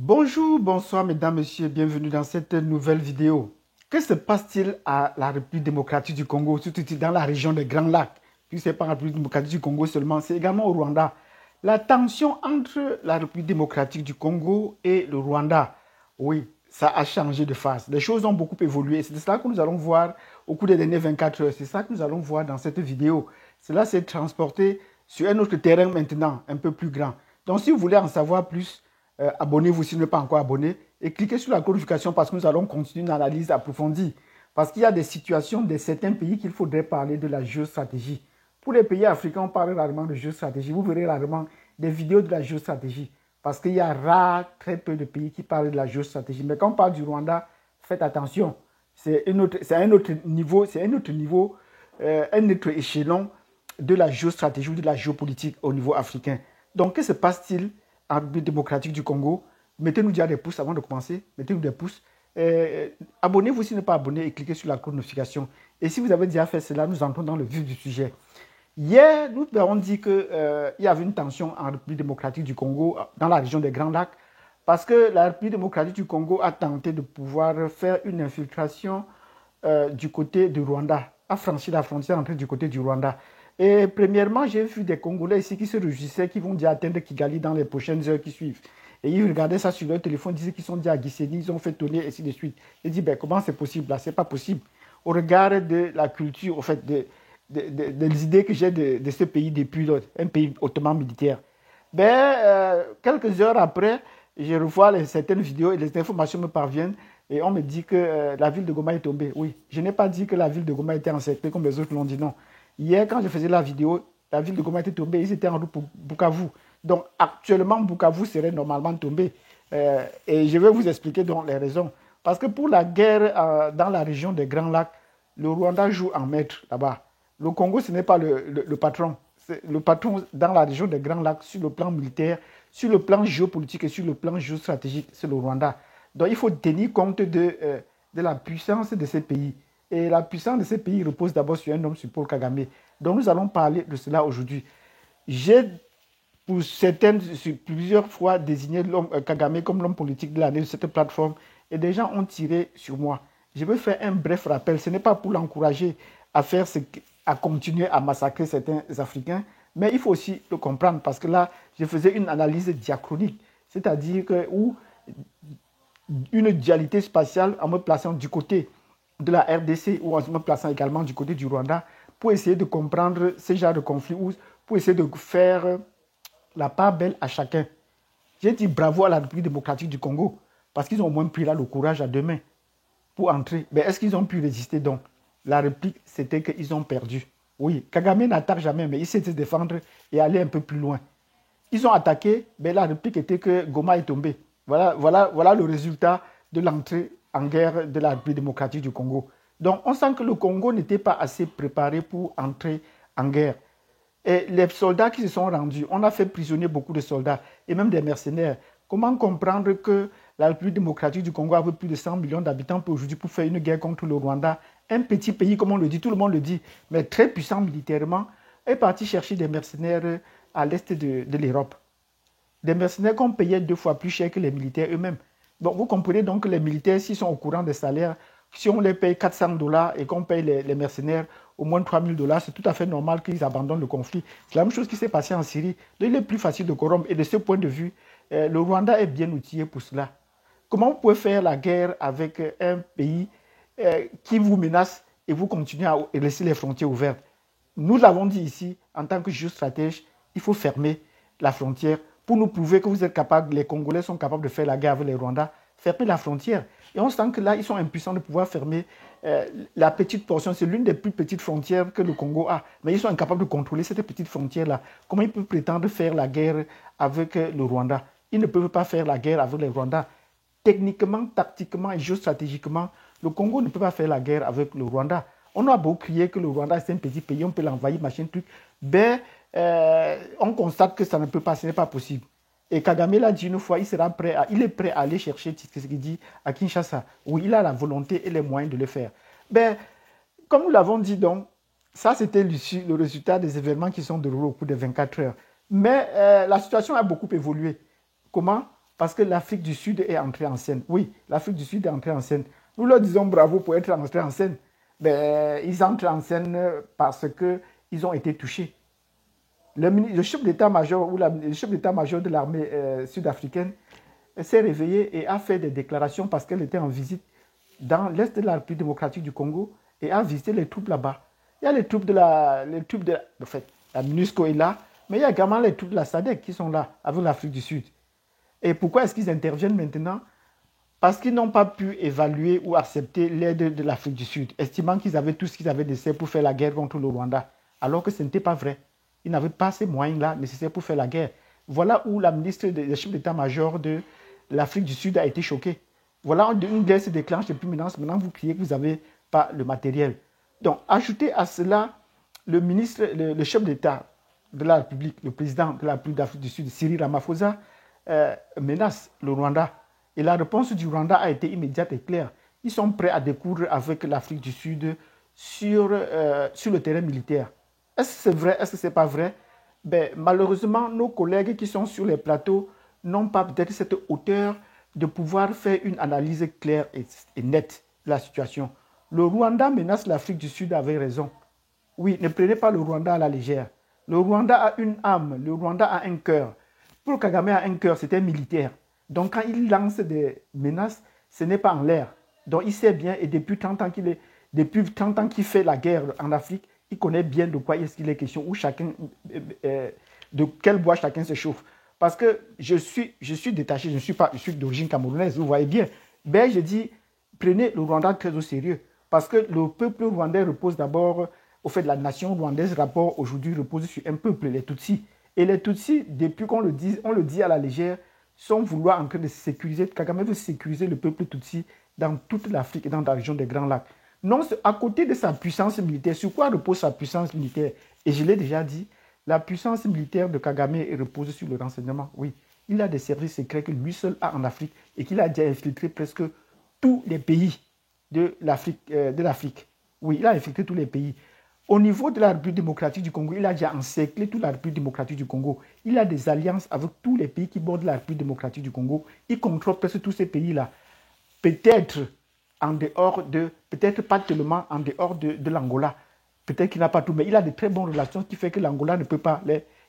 Bonjour, bonsoir mesdames, messieurs, bienvenue dans cette nouvelle vidéo. Que se passe-t-il à la République démocratique du Congo, surtout dans la région des Grands Lacs? Puis c'est pas la République démocratique du Congo seulement, c'est également au Rwanda. La tension entre la République démocratique du Congo et le Rwanda, oui, ça a changé de face. Les choses ont beaucoup évolué. C'est cela que nous allons voir au cours des dernières 24 heures. C'est ça que nous allons voir dans cette vidéo. Cela s'est transporté sur un autre terrain maintenant, un peu plus grand. Donc si vous voulez en savoir plus, abonnez-vous si vous n'êtes pas encore abonné et cliquez sur la notification parce que nous allons continuer une analyse approfondie. Parce qu'il y a des situations de certains pays qu'il faudrait parler de la géostratégie. Pour les pays africains, on parle rarement de géostratégie. Vous verrez rarement des vidéos de la géostratégie. Parce qu'il y a très peu de pays qui parlent de la géostratégie. Mais quand on parle du Rwanda, faites attention. C'est un autre niveau, un autre échelon de la géostratégie ou de la géopolitique au niveau africain. Donc, que se passe-t-il en République démocratique du Congo? Mettez-nous déjà des pouces avant de commencer. Mettez-nous des pouces. Abonnez-vous si vous n'êtes pas abonné et cliquez sur la cloche de notification. Et si vous avez déjà fait cela, nous entrons dans le vif du sujet. Hier, nous avons dit qu'il y avait une tension en République démocratique du Congo, dans la région des Grands Lacs, parce que la République démocratique du Congo a tenté de pouvoir faire une infiltration du côté du Rwanda, a franchi la frontière entrée du côté du Rwanda. Et premièrement, j'ai vu des Congolais ici qui se réjouissaient, qui vont déjà atteindre Kigali dans les prochaines heures qui suivent. Et ils regardaient ça sur leur téléphone, disaient qu'ils sont déjà à Gisenyi, ils ont fait tourner, et ainsi de suite. Ils disent, ben, comment c'est possible là? C'est pas possible. Au regard de la culture, en fait, des idées que j'ai de ce pays depuis un pays hautement militaire. Quelques heures après, je revois certaines vidéos et les informations me parviennent et on me dit que la ville de Goma est tombée. Oui, je n'ai pas dit que la ville de Goma était encerclée comme les autres l'ont dit, non. Hier, quand je faisais la vidéo, la ville de Goma était tombée, ils étaient en route pour Bukavu. Donc actuellement, Bukavu serait normalement tombé. Et je vais vous expliquer donc les raisons. Parce que pour la guerre dans la région des Grands Lacs, le Rwanda joue en maître là-bas. Le Congo, ce n'est pas le patron. Le patron dans la région des Grands Lacs, sur le plan militaire, sur le plan géopolitique et sur le plan géostratégique, c'est le Rwanda. Donc il faut tenir compte de la puissance de ces pays. Et la puissance de ces pays repose d'abord sur un homme, sur Paul Kagame. Donc nous allons parler de cela aujourd'hui. J'ai plusieurs fois désigné Kagame comme l'homme politique de l'année de cette plateforme et des gens ont tiré sur moi. Je veux faire un bref rappel. Ce n'est pas pour l'encourager à continuer à massacrer certains Africains, mais il faut aussi le comprendre parce que là, je faisais une analyse diachronique, c'est-à-dire où une dualité spatiale en me plaçant du côté de la RDC ou en me plaçant également du côté du Rwanda pour essayer de comprendre ce genre de conflit ou pour essayer de faire la part belle à chacun. J'ai dit bravo à la République démocratique du Congo parce qu'ils ont au moins pris là le courage à deux mains pour entrer. Mais est-ce qu'ils ont pu résister donc? La réplique, c'était qu'ils ont perdu. Oui, Kagame n'attaque jamais, mais il sait se défendre et aller un peu plus loin. Ils ont attaqué, mais la réplique était que Goma est tombé. Voilà le résultat de l'entrée en guerre de la République démocratique du Congo. Donc on sent que le Congo n'était pas assez préparé pour entrer en guerre. Et les soldats qui se sont rendus, on a fait prisonnier beaucoup de soldats et même des mercenaires. Comment comprendre que la République démocratique du Congo avait plus de 100 millions d'habitants pour aujourd'hui pour faire une guerre contre le Rwanda? Un petit pays, comme on le dit, tout le monde le dit, mais très puissant militairement, est parti chercher des mercenaires à l'est de l'Europe. Des mercenaires qu'on payait 2 fois plus cher que les militaires eux-mêmes. Donc vous comprenez donc que les militaires, s'ils sont au courant des salaires, si on les paye 400 $ et qu'on paye les mercenaires au moins 3000 $, c'est tout à fait normal qu'ils abandonnent le conflit. C'est la même chose qui s'est passé en Syrie. Donc il est plus facile de corrompre. Et de ce point de vue, le Rwanda est bien outillé pour cela. Comment vous pouvez faire la guerre avec un pays qui vous menace et vous continuez à laisser les frontières ouvertes? Nous l'avons dit ici, en tant que géostratège, il faut fermer la frontière pour nous prouver que vous êtes capables, les Congolais sont capables de faire la guerre avec les Rwandais, fermer la frontière. Et on sent que là, ils sont impuissants de pouvoir fermer la petite portion. C'est l'une des plus petites frontières que le Congo a. Mais ils sont incapables de contrôler cette petite frontière-là. Comment ils peuvent prétendre faire la guerre avec le Rwanda? Ils ne peuvent pas faire la guerre avec les Rwandais. Techniquement, tactiquement et géostratégiquement, le Congo ne peut pas faire la guerre avec le Rwanda. On a beau crier que le Rwanda c'est un petit pays, on peut l'envahir, machin, truc. On constate que ça ne peut pas, ce n'est pas possible. Et Kagame l'a dit une fois, il est prêt à aller chercher Tshisekedi à Kinshasa, où il a la volonté et les moyens de le faire. Comme nous l'avons dit donc, ça c'était le résultat des événements qui sont déroulés au cours des 24 heures. Mais la situation a beaucoup évolué. Comment? parce que l'Afrique du Sud est entrée en scène. Oui, l'Afrique du Sud est entrée en scène. Nous leur disons bravo pour être entrés en scène. Ben, ils entrent en scène parce qu'ils ont été touchés. Le chef d'état-major ou le chef d'état-major de l'armée sud-africaine s'est réveillé et a fait des déclarations parce qu'elle était en visite dans l'est de la République démocratique du Congo et a visité les troupes là-bas. Il y a les troupes en fait, la MINUSCO est là, mais il y a également les troupes de la SADC qui sont là avec l'Afrique du Sud. Et pourquoi est-ce qu'ils interviennent maintenant? Parce qu'ils n'ont pas pu évaluer ou accepter l'aide de l'Afrique du Sud, estimant qu'ils avaient tout ce qu'ils avaient nécessaire pour faire la guerre contre le Rwanda, alors que ce n'était pas vrai. Ils n'avaient pas ces moyens-là nécessaires pour faire la guerre. Voilà où la ministre des chefs d'état-major de l'Afrique du Sud a été choquée. Voilà, une guerre se déclenche depuis maintenant vous criez que vous n'avez pas le matériel. Donc, ajoutez à cela le chef d'État de la République, le président de la République d'Afrique du Sud, Cyril Ramaphosa, menace le Rwanda. Et la réponse du Rwanda a été immédiate et claire. Ils sont prêts à découdre avec l'Afrique du Sud sur le terrain militaire. Est-ce que c'est vrai? Est-ce que ce n'est pas vrai? Ben, malheureusement, nos collègues qui sont sur les plateaux n'ont pas peut-être cette hauteur de pouvoir faire une analyse claire et nette de la situation. Le Rwanda menace l'Afrique du Sud avec raison. Oui, ne prenez pas le Rwanda à la légère. Le Rwanda a une âme, le Rwanda a un cœur. Pour Kagame a un cœur, c'est un militaire. Donc quand il lance des menaces, ce n'est pas en l'air. Donc il sait bien, et depuis 30 ans qu'il fait la guerre en Afrique, il connaît bien de quoi est-ce qu'il est question, de quel bois chacun se chauffe. Parce que je suis détaché, je suis d'origine camerounaise, vous voyez bien. Ben, je dis, prenez le Rwanda très au sérieux. Parce que le peuple rwandais repose d'abord, au fait de la nation rwandaise, rapport aujourd'hui repose sur un peuple, les Tutsis. Et les Tutsis, depuis qu'on le dit à la légère, sont vouloir en train de sécuriser, Kagame veut sécuriser le peuple Tutsi dans toute l'Afrique et dans la région des Grands Lacs. Non, à côté de sa puissance militaire, sur quoi repose sa puissance militaire? Et je l'ai déjà dit, la puissance militaire de Kagame repose sur le renseignement. Oui, il a des services secrets que lui seul a en Afrique et qu'il a déjà infiltré presque tous les pays de l'Afrique. Oui, il a infiltré tous les pays. Au niveau de la République démocratique du Congo, il a déjà encerclé toute la République démocratique du Congo. Il a des alliances avec tous les pays qui bordent la République démocratique du Congo. Il contrôle presque tous ces pays-là. Peut-être peut-être pas tellement en dehors de l'Angola. Peut-être qu'il n'a pas tout, mais il a de très bonnes relations qui fait que l'Angola ne peut pas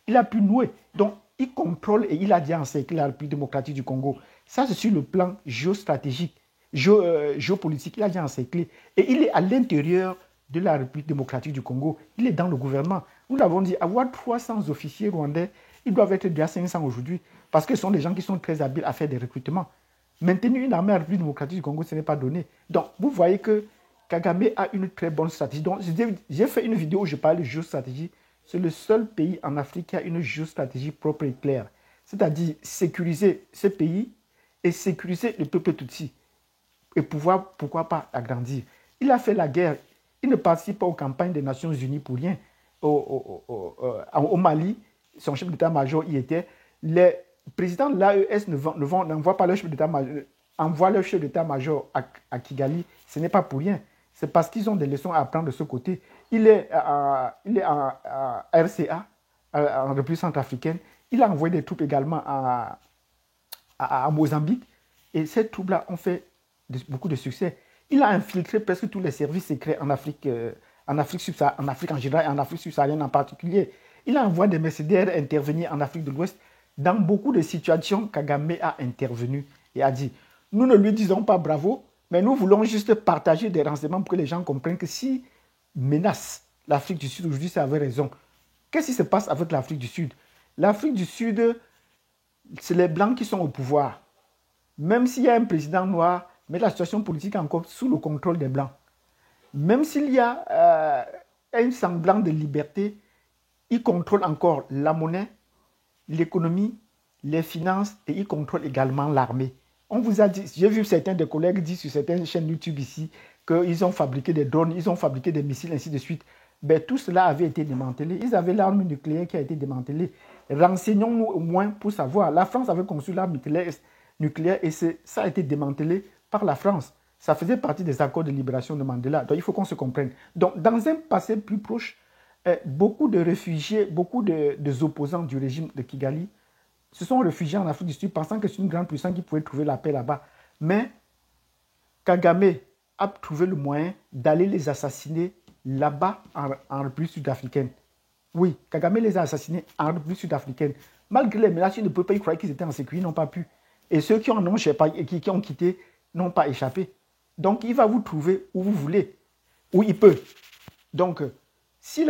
il a pu nouer. Donc, il contrôle et il a déjà encerclé la République démocratique du Congo. Ça, c'est sur le plan géostratégique, géopolitique. Il a déjà encerclé. Et il est à l'intérieur de la République démocratique du Congo. Il est dans le gouvernement. Nous l'avons dit, avoir 300 officiers rwandais, ils doivent être déjà 500 aujourd'hui, parce que ce sont des gens qui sont très habiles à faire des recrutements. Maintenir une armée à la République démocratique du Congo, ce n'est pas donné. Donc, vous voyez que Kagame a une très bonne stratégie. Donc, j'ai fait une vidéo où je parle de géostratégie. C'est le seul pays en Afrique qui a une géostratégie propre et claire. C'est-à-dire sécuriser ce pays et sécuriser le peuple Tutsi. Et pouvoir, pourquoi pas, agrandir. Il a fait la guerre. Il ne participe pas aux campagnes des Nations Unies pour rien. Au Mali, son chef d'état-major y était. Les présidents de l'AES n'envoient pas leur chef d'état-major, envoient leur chef d'état-major à Kigali. Ce n'est pas pour rien. C'est parce qu'ils ont des leçons à apprendre de ce côté. Il est en RCA, en République centrafricaine. Il a envoyé des troupes également à Mozambique. Et ces troupes-là ont fait beaucoup de succès. Il a infiltré presque tous les services secrets en Afrique en général et en Afrique subsaharienne en particulier. Il a envoyé des mercenaires intervenir en Afrique de l'Ouest. Dans beaucoup de situations, Kagame a intervenu et a dit, nous ne lui disons pas bravo, mais nous voulons juste partager des renseignements pour que les gens comprennent que si menace l'Afrique du Sud, aujourd'hui, ça avait raison. Qu'est-ce qui se passe avec l'Afrique du Sud? L'Afrique du Sud, c'est les Blancs qui sont au pouvoir. Même s'il y a un président noir, mais la situation politique est encore sous le contrôle des Blancs. Même s'il y a un semblant de liberté, ils contrôlent encore la monnaie, l'économie, les finances et ils contrôlent également l'armée. On vous a dit, j'ai vu certains des collègues dire sur certaines chaînes YouTube ici qu'ils ont fabriqué des drones, ils ont fabriqué des missiles, ainsi de suite. Ben, tout cela avait été démantelé. Ils avaient l'arme nucléaire qui a été démantelée. Renseignons-nous au moins pour savoir. La France avait conçu l'arme nucléaire et ça a été démantelé par la France. Ça faisait partie des accords de libération de Mandela. Donc, il faut qu'on se comprenne. Donc, dans un passé plus proche, beaucoup de réfugiés, beaucoup des opposants du régime de Kigali se sont réfugiés en Afrique du Sud pensant que c'est une grande puissance qui pouvait trouver la paix là-bas. Mais Kagame a trouvé le moyen d'aller les assassiner là-bas en République sud-africaine. Oui, Kagame les a assassinés en République sud-africaine. Malgré les menaces, ils ne pouvaient pas y croire qu'ils étaient en sécurité, ils n'ont pas pu. Et ceux qui en ont, qui ont quitté n'ont pas échappé. Donc, il va vous trouver où vous voulez, où il peut. Donc, si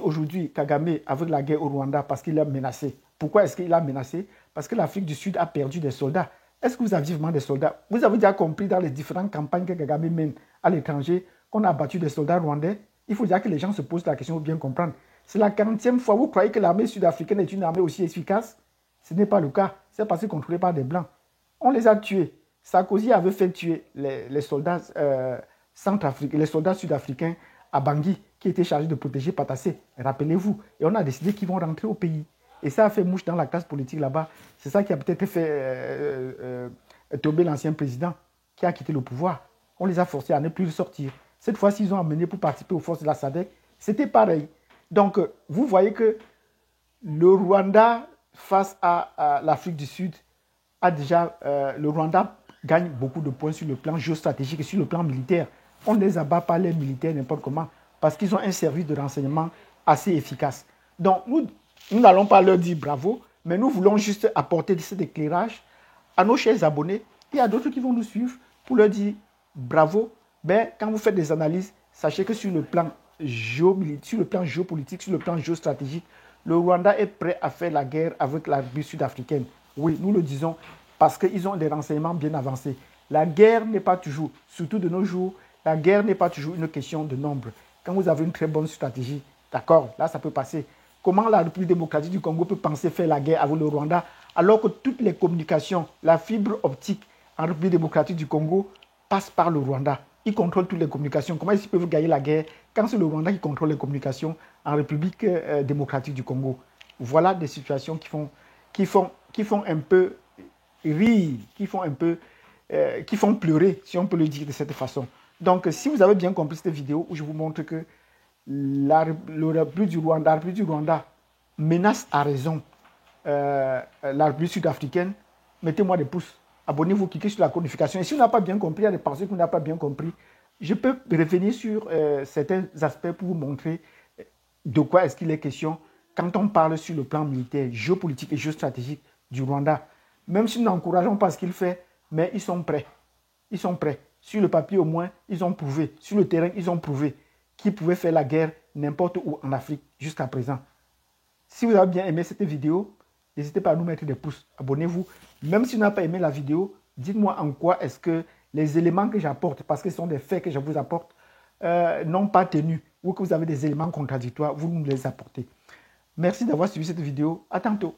aujourd'hui, Kagame, avec la guerre au Rwanda, parce qu'il a menacé, pourquoi est-ce qu'il a menacé? Parce que l'Afrique du Sud a perdu des soldats. Est-ce que vous aviez vraiment des soldats? Vous avez déjà compris dans les différentes campagnes que Kagame mène à l'étranger qu'on a battu des soldats rwandais? Il faut dire que les gens se posent la question pour bien comprendre. C'est la 40e fois. Vous croyez que l'armée sud-africaine est une armée aussi efficace? Ce n'est pas le cas. C'est parce qu'elle est contrôlée par des Blancs. On les a tués. Sarkozy avait fait tuer les soldats centrafricains, les soldats sud-africains à Bangui, qui étaient chargés de protéger Patassé. Rappelez-vous. Et on a décidé qu'ils vont rentrer au pays. Et ça a fait mouche dans la classe politique là-bas. C'est ça qui a peut-être fait tomber l'ancien président qui a quitté le pouvoir. On les a forcés à ne plus sortir. Cette fois-ci, ils ont amené pour participer aux forces de la SADC. C'était pareil. Donc, vous voyez que le Rwanda, face à l'Afrique du Sud, le Rwanda gagne beaucoup de points sur le plan géostratégique et sur le plan militaire. On ne les abat pas, les militaires, n'importe comment, parce qu'ils ont un service de renseignement assez efficace. Donc, nous n'allons pas leur dire bravo, mais nous voulons juste apporter cet éclairage à nos chers abonnés et à d'autres qui vont nous suivre pour leur dire bravo. Mais quand vous faites des analyses, sachez que sur le plan géopolitique, sur le plan géostratégique, le Rwanda est prêt à faire la guerre avec la République sud-africaine. Oui, nous le disons parce qu'ils ont des renseignements bien avancés. La guerre n'est pas toujours, surtout de nos jours, la guerre n'est pas toujours une question de nombre. Quand vous avez une très bonne stratégie, d'accord, là ça peut passer. Comment la République démocratique du Congo peut penser faire la guerre avec le Rwanda alors que toutes les communications, la fibre optique en République démocratique du Congo passe par le Rwanda? Ils contrôlent toutes les communications. Comment ils peuvent gagner la guerre quand c'est le Rwanda qui contrôle les communications en République démocratique du Congo? Voilà des situations qui font un peu rire, qui font pleurer, si on peut le dire de cette façon. Donc, si vous avez bien compris cette vidéo où je vous montre que la République du Rwanda menace à raison la République sud-africaine, mettez-moi des pouces. Abonnez-vous, cliquez sur la codification. Et si on n'a pas bien compris, il y a des pensées qu'on n'a pas bien compris, je peux revenir sur certains aspects pour vous montrer de quoi est-ce qu'il est question quand on parle sur le plan militaire, géopolitique et géostratégique du Rwanda. Même si nous n'encourageons pas ce qu'il fait, mais ils sont prêts. Ils sont prêts. Sur le papier au moins, ils ont prouvé. Sur le terrain, ils ont prouvé qu'ils pouvaient faire la guerre n'importe où en Afrique jusqu'à présent. Si vous avez bien aimé cette vidéo, n'hésitez pas à nous mettre des pouces. Abonnez-vous. Même si vous n'avez pas aimé la vidéo, dites-moi en quoi est-ce que les éléments que j'apporte, parce que ce sont des faits que je vous apporte, n'ont pas tenu, ou que vous avez des éléments contradictoires, vous nous les apportez. Merci d'avoir suivi cette vidéo. À tantôt.